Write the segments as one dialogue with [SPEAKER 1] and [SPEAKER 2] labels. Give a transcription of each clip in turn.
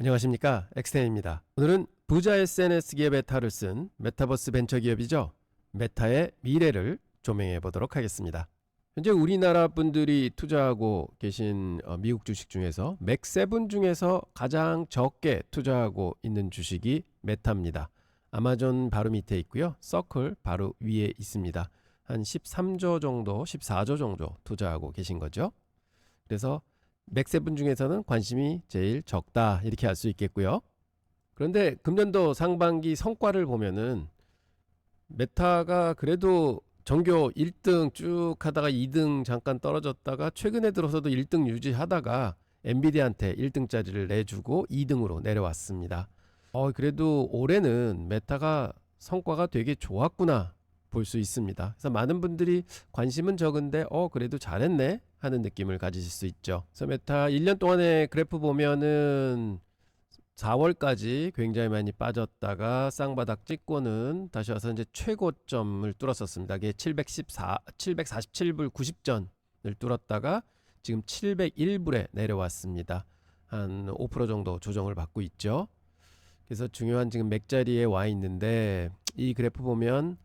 [SPEAKER 1] 안녕하십니까, 엑스텐입니다. 오늘은 부자 SNS 기업 메타를 쓴 메타버스 벤처 기업이죠. 메타의 미래를 조명해 보도록 하겠습니다. 현재 우리나라 분들이 투자하고 계신 미국 주식 중에서 맥7 중에서 가장 적게 투자하고 있는 주식이 메타입니다. 아마존 바로 밑에 있고요. 서클 바로 위에 있습니다. 한 13조 정도, 14조 정도 투자하고 계신 거죠. 그래서 맥7 중에서는 관심이 제일 적다, 이렇게 알 수 있겠고요. 그런데 금년도 상반기 성과를 보면은 메타가 그래도 전교 1등 쭉 하다가 2등 잠깐 떨어졌다가 최근에 들어서도 1등 유지하다가 엔비디아한테 1등짜리를 내주고 2등으로 내려왔습니다. 그래도 올해는 메타가 성과가 되게 좋았구나 볼 수 있습니다. 그래서 많은 분들이 관심은 적은데 그래도 잘했네 하는 느낌을 가지실 수 있죠. 그래서 메타 1년 동안의 그래프 보면은 4월까지 굉장히 많이 빠졌다가 쌍바닥 찍고는 다시 와서 이제 최고점을 뚫었었습니다. 그게 747불 90전을 뚫었다가 지금 701불에 내려왔습니다. 한 5% 정도 조정을 받고 있죠. 그래서 중요한 지금 맥자리에 와 있는데 이 그래프 보면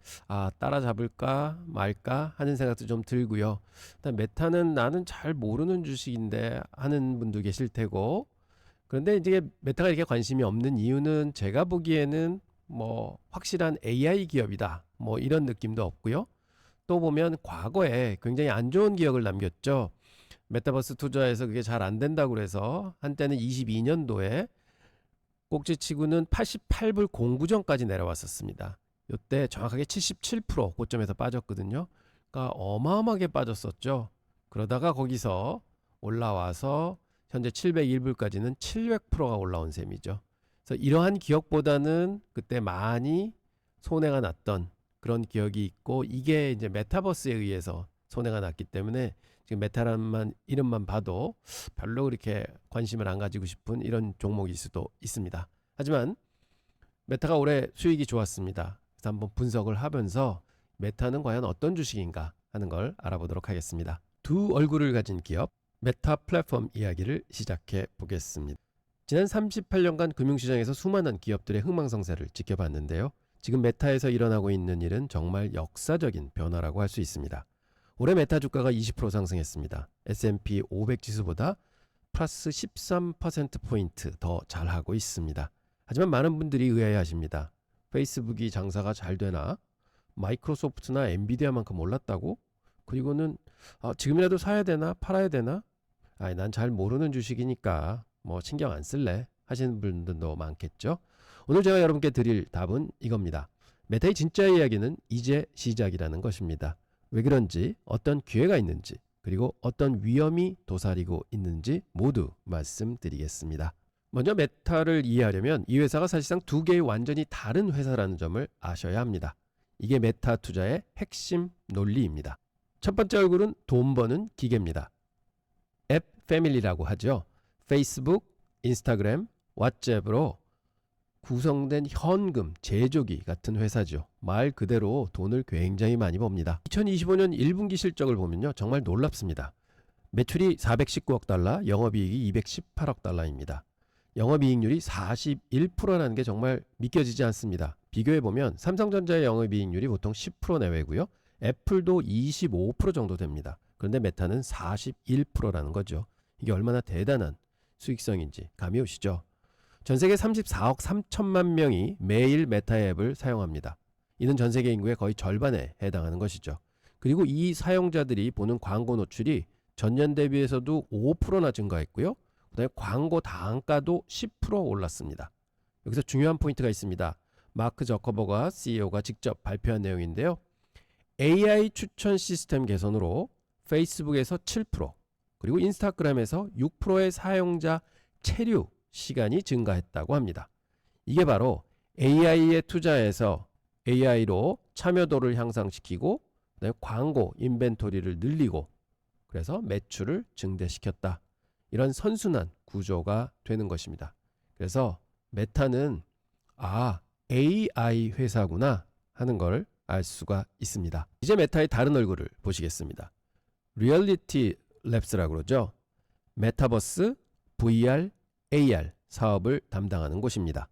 [SPEAKER 1] 따라잡을까 말까 하는 생각도 좀 들고요. 일단 메타는 나는 잘 모르는 주식인데 하는 분도 계실 테고, 그런데 이제 메타가 이렇게 관심이 없는 이유는 제가 보기에는 뭐 확실한 AI 기업이다 뭐 이런 느낌도 없고요. 또 보면 과거에 굉장히 안 좋은 기억을 남겼죠. 메타버스 투자해서 그게 잘 안 된다고 그래서 한때는 22년도에 꼭지치고는 88불 09전까지 내려왔었습니다. 이때 정확하게 77% 고점에서 빠졌거든요. 그러니까 어마어마하게 빠졌었죠. 그러다가 거기서 올라와서 현재 701불까지는 700%가 올라온 셈이죠. 그래서 이러한 기억보다는 그때 많이 손해가 났던 그런 기억이 있고, 이게 이제 메타버스에 의해서 손해가 났기 때문에 지금 메타라는 이름만 봐도 별로 그렇게 관심을 안 가지고 싶은 이런 종목일 수도 있습니다. 하지만 메타가 올해 수익이 좋았습니다. 그래서 한번 분석을 하면서 메타는 과연 어떤 주식인가 하는 걸 알아보도록 하겠습니다. 두 얼굴을 가진 기업 메타 플랫폼 이야기를 시작해 보겠습니다. 지난 38년간 금융시장에서 수많은 기업들의 흥망성쇠를 지켜봤는데요. 지금 메타에서 일어나고 있는 일은 정말 역사적인 변화라고 할 수 있습니다. 올해 메타 주가가 20% 상승했습니다. S&P 500 지수보다 플러스 13%포인트 더 잘하고 있습니다. 하지만 많은 분들이 의아해하십니다. 페이스북이 장사가 잘 되나? 마이크로소프트나 엔비디아만큼 올랐다고? 그리고는 지금이라도 사야 되나? 팔아야 되나? 난 잘 모르는 주식이니까 뭐 신경 안 쓸래 하시는 분들도 많겠죠. 오늘 제가 여러분께 드릴 답은 이겁니다. 메타의 진짜 이야기는 이제 시작이라는 것입니다. 왜 그런지, 어떤 기회가 있는지, 그리고 어떤 위험이 도사리고 있는지 모두 말씀드리겠습니다. 먼저 메타를 이해하려면 이 회사가 사실상 두 개의 완전히 다른 회사라는 점을 아셔야 합니다. 이게 메타 투자의 핵심 논리입니다. 첫 번째 얼굴은 돈 버는 기계입니다. 앱 패밀리라고 하죠. 페이스북, 인스타그램, 왓츠앱으로 구성된 현금, 제조기 같은 회사죠. 말 그대로 돈을 굉장히 많이 법니다. 2025년 1분기 실적을 보면요, 정말 놀랍습니다. 매출이 419억 달러, 영업이익이 218억 달러입니다. 영업이익률이 41%라는 게 정말 믿겨지지 않습니다. 비교해보면 삼성전자의 영업이익률이 보통 10% 내외고요. 애플도 25% 정도 됩니다. 그런데 메타는 41%라는 거죠. 이게 얼마나 대단한 수익성인지 감이 오시죠? 전 세계 34억 3천만 명이 매일 메타 앱을 사용합니다. 이는 전 세계 인구의 거의 절반에 해당하는 것이죠. 그리고 이 사용자들이 보는 광고 노출이 전년 대비해서도 5%나 증가했고요. 그다음에 광고 단가도 10% 올랐습니다. 여기서 중요한 포인트가 있습니다. 마크 저커버그 CEO가 직접 발표한 내용인데요. AI 추천 시스템 개선으로 페이스북에서 7%, 그리고 인스타그램에서 6%의 사용자 체류 시간이 증가했다고 합니다. 이게 바로 AI에 투자해서 AI로 참여도를 향상시키고 광고 인벤토리를 늘리고 그래서 매출을 증대시켰다. 이런 선순환 구조가 되는 것입니다. 그래서 메타는 AI 회사구나 하는 걸 알 수가 있습니다. 이제 메타의 다른 얼굴을 보시겠습니다. 리얼리티 랩스라고 그러죠. 메타버스, VR, AR 사업을 담당하는 곳입니다.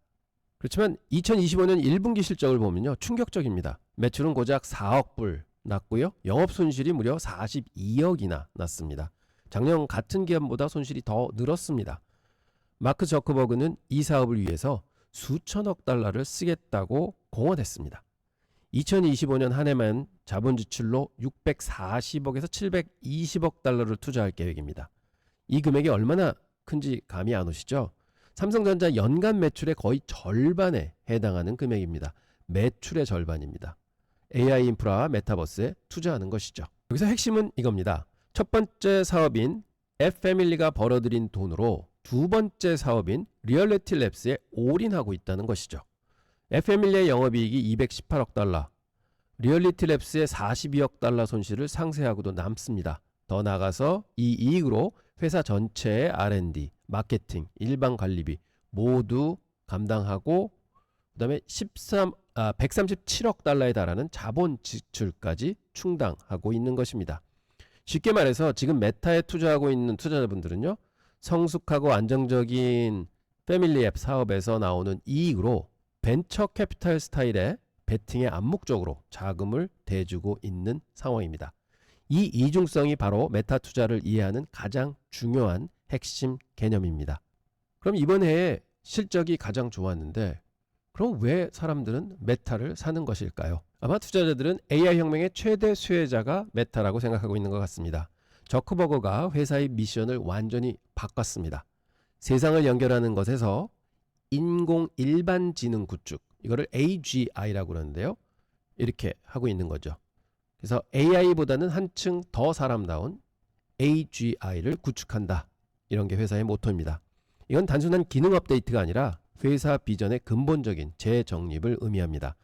[SPEAKER 1] 그렇지만 2025년 1분기 실적을 보면요, 충격적입니다. 매출은 고작 4억 불 났고요, 영업 손실이 무려 42억이나 났습니다. 작년 같은 기간보다 손실이 더 늘었습니다. 마크 저커버그는 이 사업을 위해서 수천억 달러를 쓰겠다고 공언했습니다. 2025년 한 해만 자본 지출로 640억에서 720억 달러를 투자할 계획입니다. 이 금액이 얼마나 큰지 감이 안 오시죠? 삼성전자 연간 매출의 거의 절반에 해당하는 금액입니다. 매출의 절반입니다. AI 인프라와 메타버스에 투자하는 것이죠. 여기서 핵심은 이겁니다. 첫 번째 사업인 F패밀리가 벌어들인 돈으로 두 번째 사업인 리얼리티 랩스에 올인하고 있다는 것이죠. F패밀리의 영업이익이 218억 달러, 리얼리티 랩스의 42억 달러 손실을 상쇄하고도 남습니다. 더 나아가서 이 이익으로 회사 전체의 R&D, 마케팅, 일반 관리비 모두 감당하고 그 다음에 137억 달러에 달하는 자본 지출까지 충당하고 있는 것입니다. 쉽게 말해서 지금 메타에 투자하고 있는 투자자분들은요, 성숙하고 안정적인 패밀리 앱 사업에서 나오는 이익으로 벤처 캐피탈 스타일의 베팅에 암묵적으로 자금을 대주고 있는 상황입니다. 이 이중성이 바로 메타 투자를 이해하는 가장 중요한 핵심 개념입니다. 그럼 이번 해에 실적이 가장 좋았는데 그럼 왜 사람들은 메타를 사는 것일까요? 아마 투자자들은 AI 혁명의 최대 수혜자가 메타라고 생각하고 있는 것 같습니다. 저커버거가 회사의 미션을 완전히 바꿨습니다. 세상을 연결하는 것에서 인공 일반지능 구축, 이거를 AGI라고 그러는데요, 이렇게 하고 있는 거죠. 그래서 AI보다는 한층 더 사람다운 AGI를 구축한다, 이런 게 회사의 모토입니다. 이건 단순한 기능 업데이트가 아니라 회사 비전의 근본적인 재정립을 의미합니다.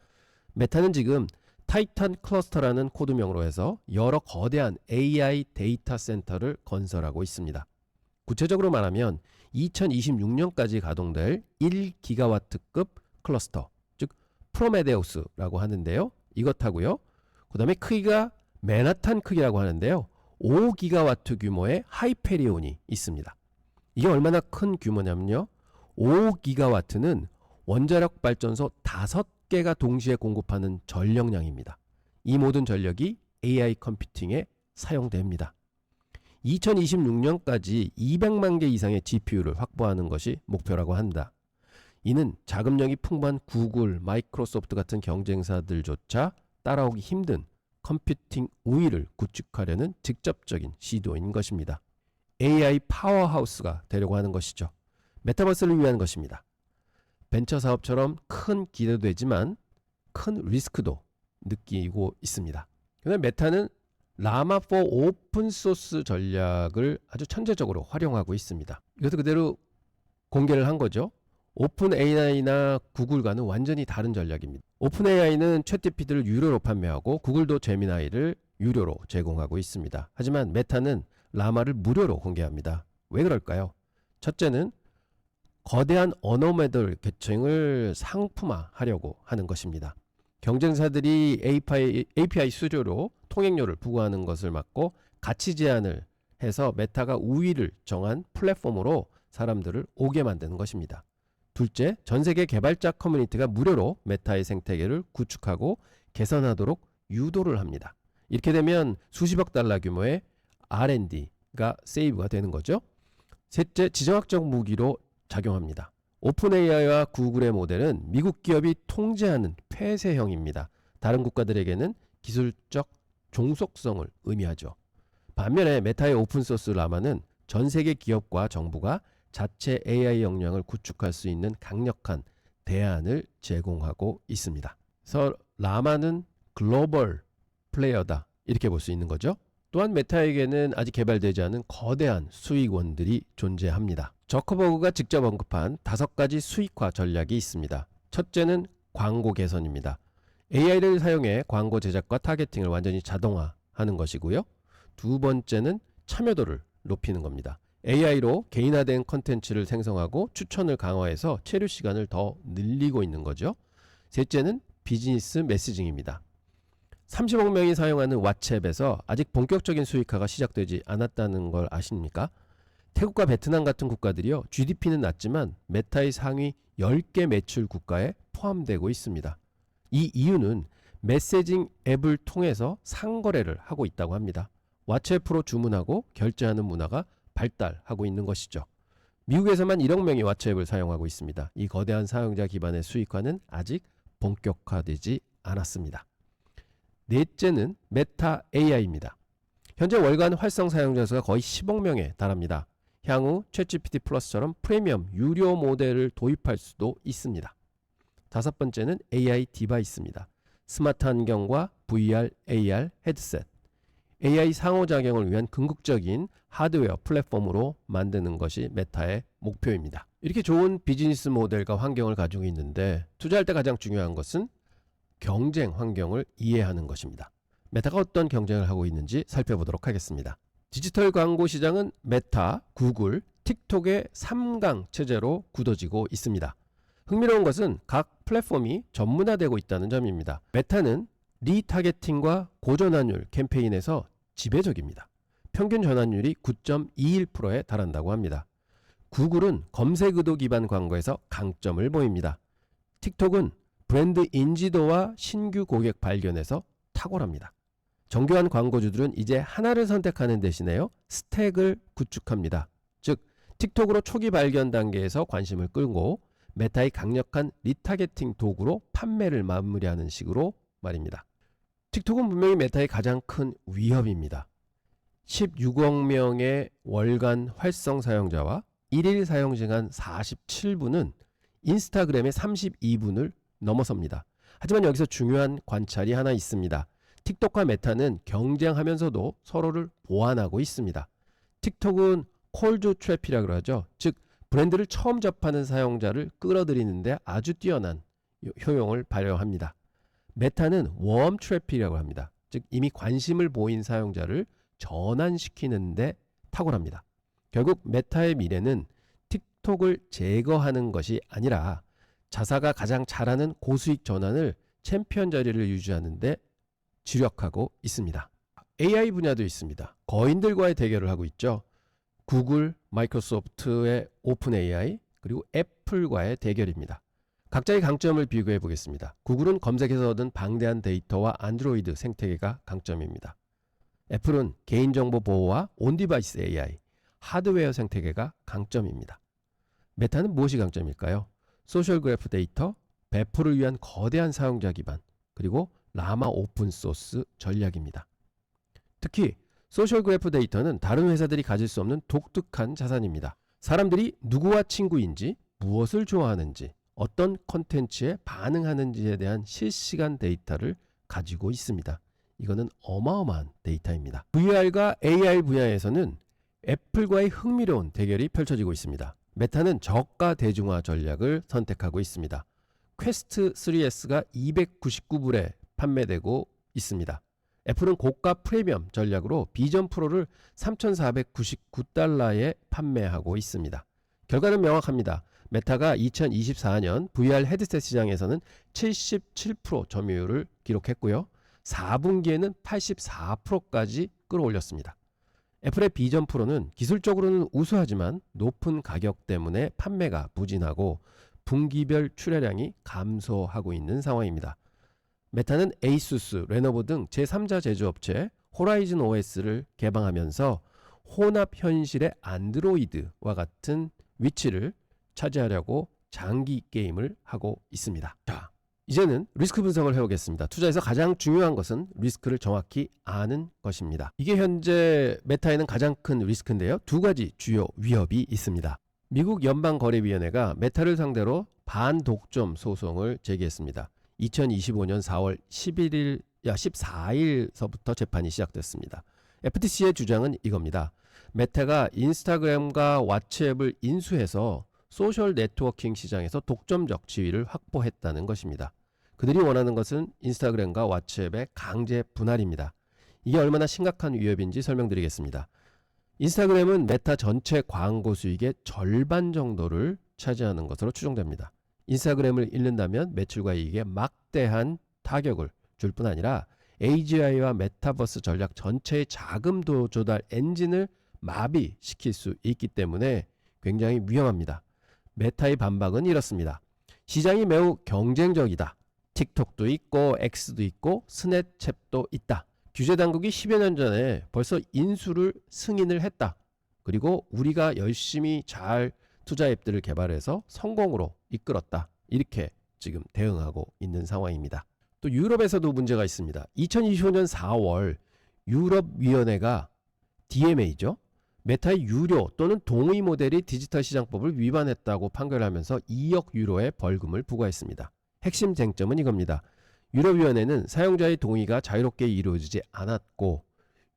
[SPEAKER 1] 메타는 지금 타이탄 클러스터라는 코드명으로 해서 여러 거대한 AI 데이터 센터를 건설하고 있습니다. 구체적으로 말하면 2026년까지 가동될 1기가와트급 클러스터, 즉 프로메데우스라고 하는데요, 이것하고요, 그 다음에 크기가 맨하탄 크기라고 하는데요, 5기가와트 규모의 하이페리온이 있습니다. 이게 얼마나 큰 규모냐면요, 5기가와트는 원자력 발전소 5개가 동시에 공급하는 전력량입니다. 이 모든 전력이 AI 컴퓨팅에 사용됩니다. 2026년까지 200만 개 이상의 GPU를 확보하는 것이 목표라고 한다. 이는 자금력이 풍부한 구글, 마이크로소프트 같은 경쟁사들조차 따라오기 힘든 컴퓨팅 우위를 구축하려는 직접적인 시도인 것입니다. AI 파워하우스가 되려고 하는 것이죠. 메타버스를 위한 것입니다. 벤처 사업처럼 큰 기대도 되지만 큰 리스크도 느끼고 있습니다. 그런데 메타는 라마4 오픈소스 전략을 아주 천재적으로 활용하고 있습니다. 이것도 그대로 공개를 한 거죠. 오픈 AI나 구글과는 완전히 다른 전략입니다. 오픈 AI는 챗GPT를 유료로 판매하고 구글도 제미나이를 유료로 제공하고 있습니다. 하지만 메타는 라마를 무료로 공개합니다. 왜 그럴까요? 첫째는 거대한 언어 모델 계층을 상품화하려고 하는 것입니다. 경쟁사들이 API 수수료로 통행료를 부과하는 것을 막고 가치 제한을 해서 메타가 우위를 정한 플랫폼으로 사람들을 오게 만드는 것입니다. 둘째, 전 세계 개발자 커뮤니티가 무료로 메타의 생태계를 구축하고 개선하도록 유도를 합니다. 이렇게 되면 수십억 달러 규모의 R&D가 세이브가 되는 거죠. 셋째, 지정학적 무기로 작용합니다. 오픈 AI와 구글의 모델은 미국 기업이 통제하는 폐쇄형입니다. 다른 국가들에게는 기술적 종속성을 의미하죠. 반면에 메타의 오픈소스 라마는 전 세계 기업과 정부가 자체 AI 역량을 구축할 수 있는 강력한 대안을 제공하고 있습니다. 그래서 라마는 글로벌 플레이어다, 이렇게 볼 수 있는 거죠. 또한 메타에게는 아직 개발되지 않은 거대한 수익원들이 존재합니다. 저커버그가 직접 언급한 5가지 수익화 전략이 있습니다. 첫째는 광고 개선입니다. AI를 사용해 광고 제작과 타겟팅을 완전히 자동화하는 것이고요. 두 번째는 참여도를 높이는 겁니다. AI로 개인화된 컨텐츠를 생성하고 추천을 강화해서 체류 시간을 더 늘리고 있는 거죠. 셋째는 비즈니스 메시징입니다. 30억 명이 사용하는 왓츠앱에서 아직 본격적인 수익화가 시작되지 않았다는 걸 아십니까? 태국과 베트남 같은 국가들이요. GDP는 낮지만 메타의 상위 10개 매출 국가에 포함되고 있습니다. 이 이유는 메시징 앱을 통해서 상거래를 하고 있다고 합니다. 왓츠앱으로 주문하고 결제하는 문화가 발달하고 있는 것이죠. 미국에서만 1억 명이 왓츠앱을 사용하고 있습니다. 이 거대한 사용자 기반의 수익화는 아직 본격화되지 않았습니다. 넷째는 메타 AI입니다. 현재 월간 활성 사용자 수가 거의 10억 명에 달합니다. 향후 챗GPT 플러스처럼 프리미엄 유료 모델을 도입할 수도 있습니다. 다섯 번째는 AI 디바이스입니다. 스마트 환경과 VR, AR 헤드셋, AI 상호작용을 위한 궁극적인 하드웨어 플랫폼으로 만드는 것이 메타의 목표입니다. 이렇게 좋은 비즈니스 모델과 환경을 가지고 있는데 투자할 때 가장 중요한 것은 경쟁 환경을 이해하는 것입니다. 메타가 어떤 경쟁을 하고 있는지 살펴보도록 하겠습니다. 디지털 광고 시장은 메타, 구글, 틱톡의 3강 체제로 굳어지고 있습니다. 흥미로운 것은 각 플랫폼이 전문화되고 있다는 점입니다. 메타는 리타겟팅과 고전환율 캠페인에서 지배적입니다. 평균 전환율이 9.21%에 달한다고 합니다. 구글은 검색 의도 기반 광고에서 강점을 보입니다. 틱톡은 브랜드 인지도와 신규 고객 발견에서 탁월합니다. 정교한 광고주들은 이제 하나를 선택하는 대신에요, 스택을 구축합니다. 즉, 틱톡으로 초기 발견 단계에서 관심을 끌고 메타의 강력한 리타겟팅 도구로 판매를 마무리하는 식으로 말입니다. 틱톡은 분명히 메타의 가장 큰 위협입니다. 16억 명의 월간 활성 사용자와 1일 사용시간 47분은 인스타그램의 32분을 넘어섭니다. 하지만 여기서 중요한 관찰이 하나 있습니다. 틱톡과 메타는 경쟁하면서도 서로를 보완하고 있습니다. 틱톡은 콜드 트래픽이라고 하죠. 즉, 브랜드를 처음 접하는 사용자를 끌어들이는데 아주 뛰어난 효용을 발휘합니다. 메타는 웜 트래픽이라고 합니다. 즉, 이미 관심을 보인 사용자를 전환시키는데 탁월합니다. 결국 메타의 미래는 틱톡을 제거하는 것이 아니라 자사가 가장 잘하는 고수익 전환을 챔피언 자리를 유지하는 데 주력하고 있습니다. AI 분야도 있습니다. 거인들과의 대결을 하고 있죠. 구글, 마이크로소프트의 오픈 AI, 그리고 애플과의 대결입니다. 각자의 강점을 비교해 보겠습니다. 구글은 검색에서 얻은 방대한 데이터와 안드로이드 생태계가 강점입니다. 애플은 개인정보 보호와 온디바이스 AI, 하드웨어 생태계가 강점입니다. 메타는 무엇이 강점일까요? 소셜 그래프 데이터, 배포를 위한 거대한 사용자 기반, 그리고 라마 오픈소스 전략입니다. 특히 소셜 그래프 데이터는 다른 회사들이 가질 수 없는 독특한 자산입니다. 사람들이 누구와 친구인지, 무엇을 좋아하는지, 어떤 콘텐츠에 반응하는지에 대한 실시간 데이터를 가지고 있습니다. 이거는 어마어마한 데이터입니다. VR과 AR 분야에서는 애플과의 흥미로운 대결이 펼쳐지고 있습니다. 메타는 저가 대중화 전략을 선택하고 있습니다. 퀘스트 3S가 299불에 판매되고 있습니다. 애플은 고가 프리미엄 전략으로 비전 프로를 3,499달러에 판매하고 있습니다. 결과는 명확합니다. 메타가 2024년 VR 헤드셋 시장에서는 77% 점유율을 기록했고요. 4분기에는 84%까지 끌어올렸습니다. 애플의 비전 프로는 기술적으로는 우수하지만 높은 가격 때문에 판매가 부진하고 분기별 출하량이 감소하고 있는 상황입니다. 메타는 에이수스, 레노버 등 제3자 제조업체 호라이즌 OS를 개방하면서 혼합 현실의 안드로이드와 같은 위치를 차지하려고 장기 게임을 하고 있습니다. 자, 이제는 리스크 분석을 해보겠습니다. 투자에서 가장 중요한 것은 리스크를 정확히 아는 것입니다. 이게 현재 메타에는 가장 큰 리스크인데요. 두 가지 주요 위협이 있습니다. 미국 연방거래위원회가 메타를 상대로 반독점 소송을 제기했습니다. 2025년 4월 14일서부터 재판이 시작됐습니다. FTC의 주장은 이겁니다. 메타가 인스타그램과 왓츠앱을 인수해서 소셜 네트워킹 시장에서 독점적 지위를 확보했다는 것입니다. 그들이 원하는 것은 인스타그램과 왓츠앱의 강제 분할입니다. 이게 얼마나 심각한 위협인지 설명드리겠습니다. 인스타그램은 메타 전체 광고 수익의 절반 정도를 차지하는 것으로 추정됩니다. 인스타그램을 잃는다면 매출과 이익에 막대한 타격을 줄 뿐 아니라 AGI와 메타버스 전략 전체의 자금 조달 엔진을 마비시킬 수 있기 때문에 굉장히 위험합니다. 메타의 반박은 이렇습니다. 시장이 매우 경쟁적이다. 틱톡도 있고 X도 있고 스냅챗도 있다. 규제 당국이 10여 년 전에 벌써 인수를 승인을 했다. 그리고 우리가 열심히 잘 투자 앱들을 개발해서 성공으로 이끌었다. 이렇게 지금 대응하고 있는 상황입니다. 또 유럽에서도 문제가 있습니다. 2025년 4월 유럽위원회가 DMA죠. 메타의 유료 또는 동의 모델이 디지털 시장법을 위반했다고 판결하면서 2억 유로의 벌금을 부과했습니다. 핵심 쟁점은 이겁니다. 유럽위원회는 사용자의 동의가 자유롭게 이루어지지 않았고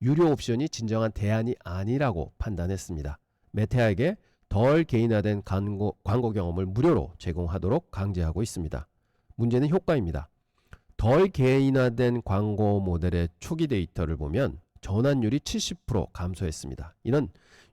[SPEAKER 1] 유료 옵션이 진정한 대안이 아니라고 판단했습니다. 메타에게 덜 개인화된 광고 경험을 무료로 제공하도록 강제하고 있습니다. 문제는 효과입니다. 덜 개인화된 광고 모델의 초기 데이터를 보면 전환율이 70% 감소했습니다. 이는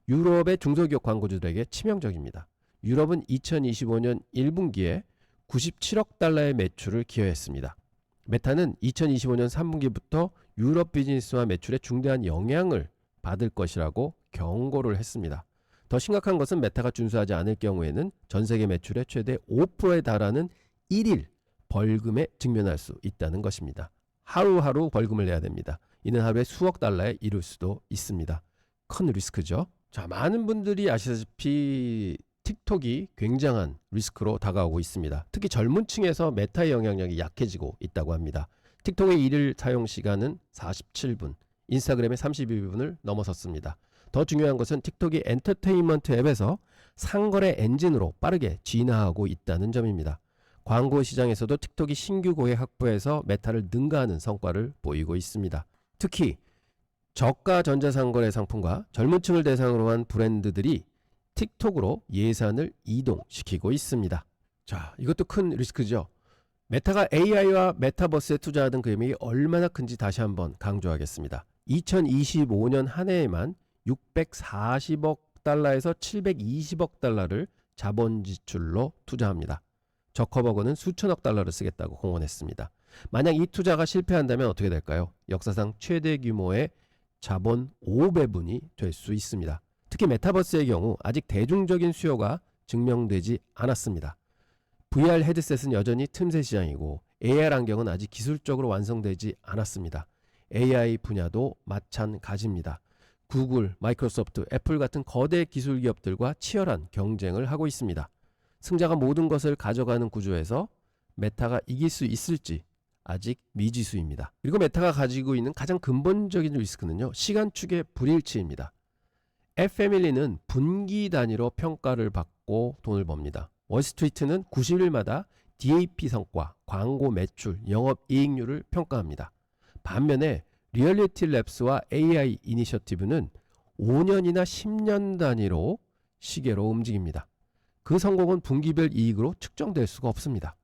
[SPEAKER 1] 유럽의 중소기업 광고주들에게 치명적입니다. 유럽은 2025년 1분기에 97억 달러의 매출을 기여했습니다. 메타는 2025년 3분기부터 유럽 비즈니스와 매출에 중대한 영향을 받을 것이라고 경고를 했습니다. 더 심각한 것은 메타가 준수하지 않을 경우에는 전 세계 매출의 최대 5%에 달하는 1일 벌금에 직면할 수 있다는 것입니다. 하루하루 벌금을 내야 됩니다. 이는 하루에 수억 달러에 이를 수도 있습니다. 큰 리스크죠. 자, 많은 분들이 아시다시피 틱톡이 굉장한 리스크로 다가오고 있습니다. 특히 젊은 층에서 메타의 영향력이 약해지고 있다고 합니다. 틱톡의 일일 사용 시간은 47분, 인스타그램의 32분을 넘어섰습니다. 더 중요한 것은 틱톡이 엔터테인먼트 앱에서 상거래 엔진으로 빠르게 진화하고 있다는 점입니다. 광고 시장에서도 틱톡이 신규 고객 확보에서 메타를 능가하는 성과를 보이고 있습니다. 특히 저가 전자상거래 상품과 젊은 층을 대상으로 한 브랜드들이 틱톡으로 예산을 이동시키고 있습니다. 자, 이것도 큰 리스크죠. 메타가 AI와 메타버스에 투자하던 금액이 얼마나 큰지 다시 한번 강조하겠습니다. 2025년 한 해에만 640억 달러에서 720억 달러를 자본 지출로 투자합니다. 저커버그는 수천억 달러를 쓰겠다고 공언했습니다. 만약 이 투자가 실패한다면 어떻게 될까요? 역사상 최대 규모의 자본 5배분이 될 수 있습니다. 특히 메타버스의 경우 아직 대중적인 수요가 증명되지 않았습니다. VR 헤드셋은 여전히 틈새 시장이고 AR 안경은 아직 기술적으로 완성되지 않았습니다. AI 분야도 마찬가지입니다. 구글, 마이크로소프트, 애플 같은 거대 기술 기업들과 치열한 경쟁을 하고 있습니다. 승자가 모든 것을 가져가는 구조에서 메타가 이길 수 있을지 아직 미지수입니다. 그리고 메타가 가지고 있는 가장 근본적인 리스크는요, 시간축의 불일치입니다. 앱패밀리는 분기 단위로 평가를 받고 돈을 법니다. 월스트리트는 90일마다 DAP 성과, 광고 매출, 영업이익률을 평가합니다. 반면에 리얼리티 랩스와 AI 이니셔티브는 5년이나 10년 단위로 시계로 움직입니다. 그 성공은 분기별 이익으로 측정될 수가 없습니다.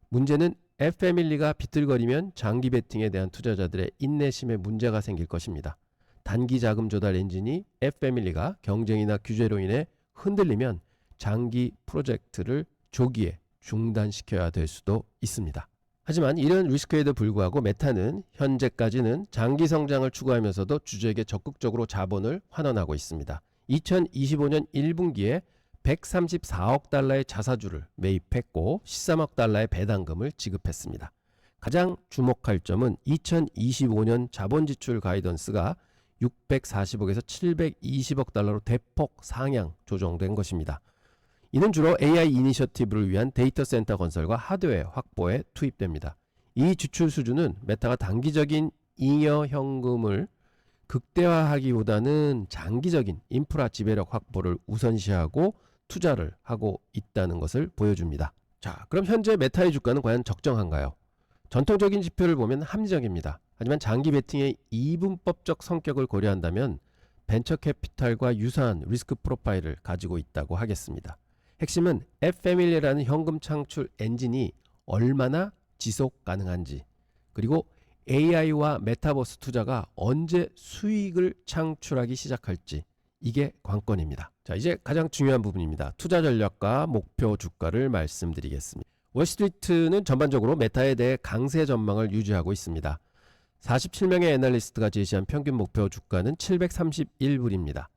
[SPEAKER 1] 문제는 앱패밀리가 비틀거리면 장기 베팅에 대한 투자자들의 인내심에 문제가 생길 것입니다. 단기 자금 조달 엔진이 앱패밀리가 경쟁이나 규제로 인해 흔들리면 장기 프로젝트를 조기에 중단시켜야 될 수도 있습니다. 하지만 이런 리스크에도 불구하고 메타는 현재까지는 장기 성장을 추구하면서도 주주에게 적극적으로 자본을 환원하고 있습니다. 2025년 1분기에 134억 달러의 자사주를 매입했고 13억 달러의 배당금을 지급했습니다. 가장 주목할 점은 2025년 자본 지출 가이던스가 640억에서 720억 달러로 대폭 상향 조정된 것입니다. 이는 주로 AI 이니셔티브를 위한 데이터 센터 건설과 하드웨어 확보에 투입됩니다. 이 지출 수준은 메타가 단기적인 잉여 현금을 극대화하기보다는 장기적인 인프라 지배력 확보를 우선시하고 투자를 하고 있다는 것을 보여줍니다. 자, 그럼 현재 메타의 주가는 과연 적정한가요? 전통적인 지표를 보면 합리적입니다. 하지만 장기 베팅의 이분법적 성격을 고려한다면 벤처 캐피탈과 유사한 리스크 프로파일을 가지고 있다고 하겠습니다. 핵심은 앱패밀리라는 현금 창출 엔진이 얼마나 지속 가능한지, 그리고 AI와 메타버스 투자가 언제 수익을 창출하기 시작할지, 이게 관건입니다. 자, 이제 가장 중요한 부분입니다. 투자 전략과 목표 주가를 말씀드리겠습니다. 월스트리트는 전반적으로 메타에 대해 강세 전망을 유지하고 있습니다. 47명의 애널리스트가 제시한 평균 목표 주가는 731불입니다.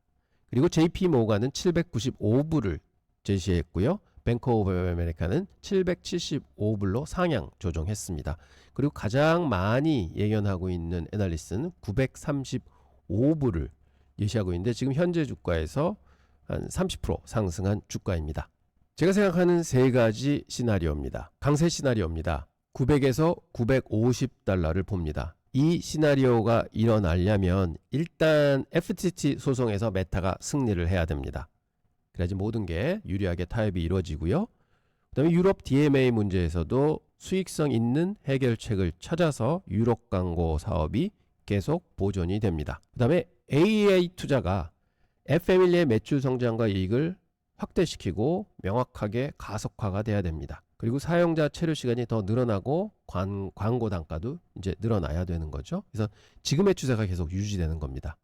[SPEAKER 1] 그리고 JP 모간은 795불을 제시했고요. 뱅크 오브 아메리카는 775불로 상향 조정했습니다. 그리고 가장 많이 예견하고 있는 애널리스트는 935불을 예시하고 있는데 지금 현재 주가에서 한 30% 상승한 주가입니다. 제가 생각하는 세 가지 시나리오입니다. 강세 시나리오입니다. 900에서 950달러를 봅니다. 이 시나리오가 일어나려면 일단 FTT 소송에서 메타가 승리를 해야 됩니다. 그래야지 모든 게 유리하게 타협이 이루어지고요. 그 다음에 유럽 DMA 문제에서도 수익성 있는 해결책을 찾아서 유럽 광고 사업이 계속 보존이 됩니다. 그 다음에 AI 투자가 F패밀리의 매출 성장과 이익을 확대시키고 명확하게 가속화가 돼야 됩니다. 그리고 사용자 체류 시간이 더 늘어나고 광고 단가도 이제 늘어나야 되는 거죠. 그래서 지금의 추세가 계속 유지되는 겁니다.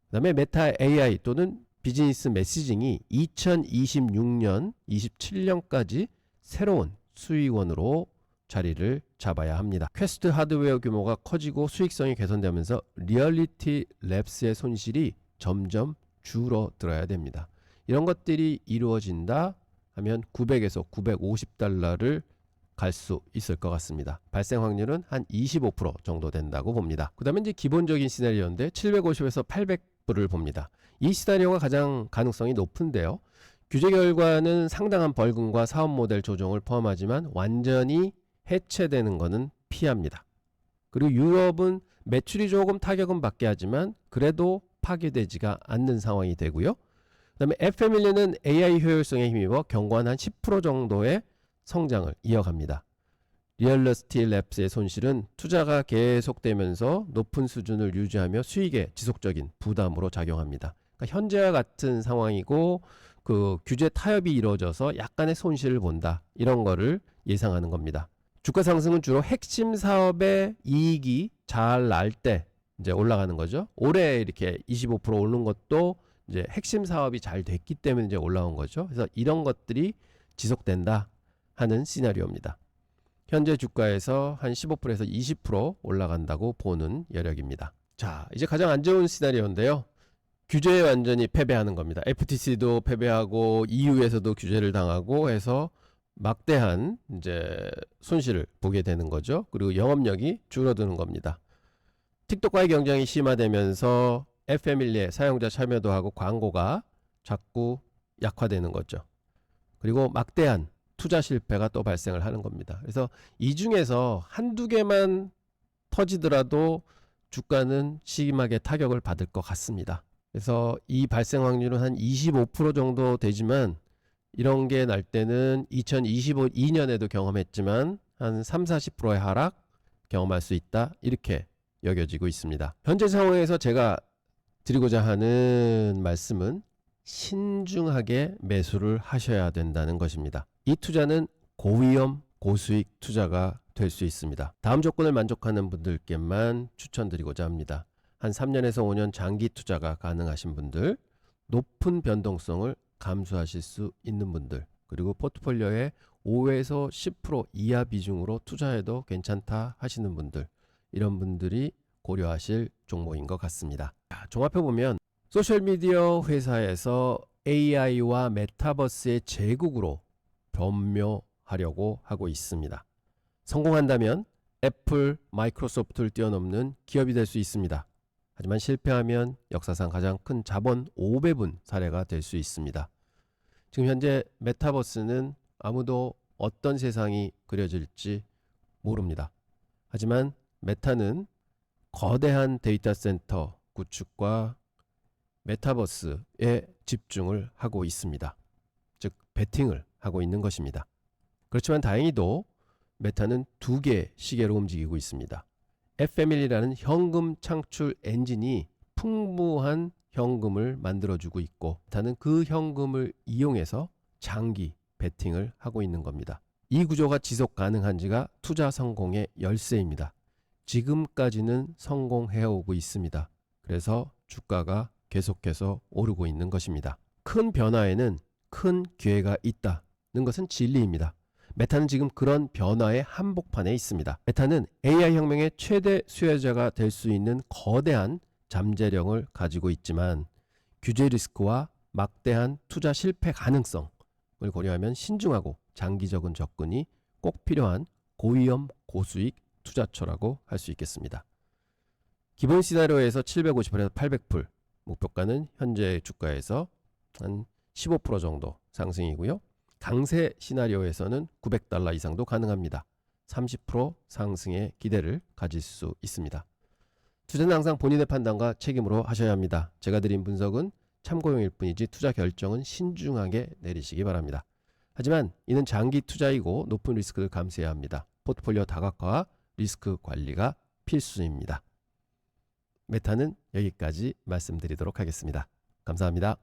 [SPEAKER 1] 그 다음에 메타 AI 또는 비즈니스 메시징이 2026년, 27년까지 새로운 수익원으로 자리를 잡아야 합니다. 퀘스트 하드웨어 규모가 커지고 수익성이 개선되면서 리얼리티 랩스의 손실이 점점 줄어들어야 됩니다. 이런 것들이 이루어진다 하면 900에서 950달러를 갈 수 있을 것 같습니다. 발생 확률은 한 25% 정도 된다고 봅니다. 그 다음에 이제 기본적인 시나리오인데 750에서 800불을 봅니다. 이 시나리오가 가장 가능성이 높은데요. 규제 결과는 상당한 벌금과 사업 모델 조정을 포함하지만 완전히 해체되는 것은 피합니다. 그리고 유럽은 매출이 조금 타격은 받게 하지만 그래도 파괴되지가 않는 상황이 되고요. 그 다음에 F패밀리는 AI 효율성에 힘입어 견고한 한 10% 정도의 성장을 이어갑니다. 리얼리티 랩스의 손실은 투자가 계속되면서 높은 수준을 유지하며 수익에 지속적인 부담으로 작용합니다. 그러니까 현재와 같은 상황이고 그 규제 타협이 이루어져서 약간의 손실을 본다. 이런 거를 예상하는 겁니다. 주가 상승은 주로 핵심 사업의 이익이 잘 날 때 이제 올라가는 거죠. 올해 이렇게 25% 오른 것도 이제 핵심 사업이 잘 됐기 때문에 이제 올라온 거죠. 그래서 이런 것들이 지속된다 하는 시나리오입니다. 현재 주가에서 한 15%에서 20% 올라간다고 보는 여력입니다. 자, 이제 가장 안 좋은 시나리오인데요. 규제에 완전히 패배하는 겁니다. FTC도 패배하고 EU에서도 규제를 당하고 해서 막대한 이제 손실을 보게 되는 거죠. 그리고 영업력이 줄어드는 겁니다. 틱톡과의 경쟁이 심화되면서 F패밀리의 사용자 참여도 하고 광고가 자꾸 약화되는 거죠. 그리고 막대한 투자 실패가 또 발생을 하는 겁니다. 그래서 이 중에서 한두 개만 터지더라도 주가는 심하게 타격을 받을 것 같습니다. 그래서 이 발생 확률은 한 25% 정도 되지만 이런 게 날 때는 2022년에도 경험했지만 한 30-40%의 하락 경험할 수 있다. 이렇게 여겨지고 있습니다. 현재 상황에서 제가 드리고자 하는 말씀은 신중하게 매수를 하셔야 된다는 것입니다. 이 투자는 고위험 고수익 투자가 될 수 있습니다. 다음 조건을 만족하는 분들께만 추천드리고자 합니다. 한 3년에서 5년 장기 투자가 가능하신 분들, 높은 변동성을 감수하실 수 있는 분들, 그리고 포트폴리오에 5에서 10% 이하 비중으로 투자해도 괜찮다 하시는 분들, 이런 분들이 고려하실 종목인 것 같습니다. 종합해보면 소셜미디어 회사에서 AI와 메타버스의 제국으로 변모하려고 하고 있습니다. 성공한다면 애플, 마이크로소프트를 뛰어넘는 기업이 될 수 있습니다. 하지만 실패하면 역사상 가장 큰 자본 5배분 사례가 될 수 있습니다. 지금 현재 메타버스는 아무도 어떤 세상이 그려질지 모릅니다. 하지만 메타는 거대한 데이터 센터 구축과 메타버스에 집중을 하고 있습니다. 즉 베팅을 하고 있는 것입니다. 그렇지만 다행히도 메타는 두 개의 시계로 움직이고 있습니다. F패밀리라는 현금 창출 엔진이 풍부한 현금을 만들어주고 있고 메타는 그 현금을 이용해서 장기 베팅을 하고 있는 겁니다. 이 구조가 지속 가능한지가 투자 성공의 열쇠입니다. 지금까지는 성공해오고 있습니다. 그래서 주가가 계속해서 오르고 있는 것입니다. 큰 변화에는 큰 기회가 있다는 것은 진리입니다. 메타는 지금 그런 변화의 한복판에 있습니다. 메타는 AI 혁명의 최대 수혜자가 될 수 있는 거대한 잠재력을 가지고 있지만 규제 리스크와 막대한 투자 실패 가능성을 고려하면 신중하고 장기적인 접근이 꼭 필요한 고위험 고수익 투자처라고 할 수 있겠습니다. 기본 시나리오에서 750불에서 800불, 목표가는 현재 주가에서 한 15% 정도 상승이고요. 강세 시나리오에서는 $900 이상도 가능합니다. 30% 상승의 기대를 가질 수 있습니다. 투자는 항상 본인의 판단과 책임으로 하셔야 합니다. 제가 드린 분석은 참고용일 뿐이지 투자 결정은 신중하게 내리시기 바랍니다. 하지만 이는 장기 투자이고 높은 리스크를 감수해야 합니다. 포트폴리오 다각화와 리스크 관리가 필수입니다. 메타는 여기까지 말씀드리도록 하겠습니다. 감사합니다.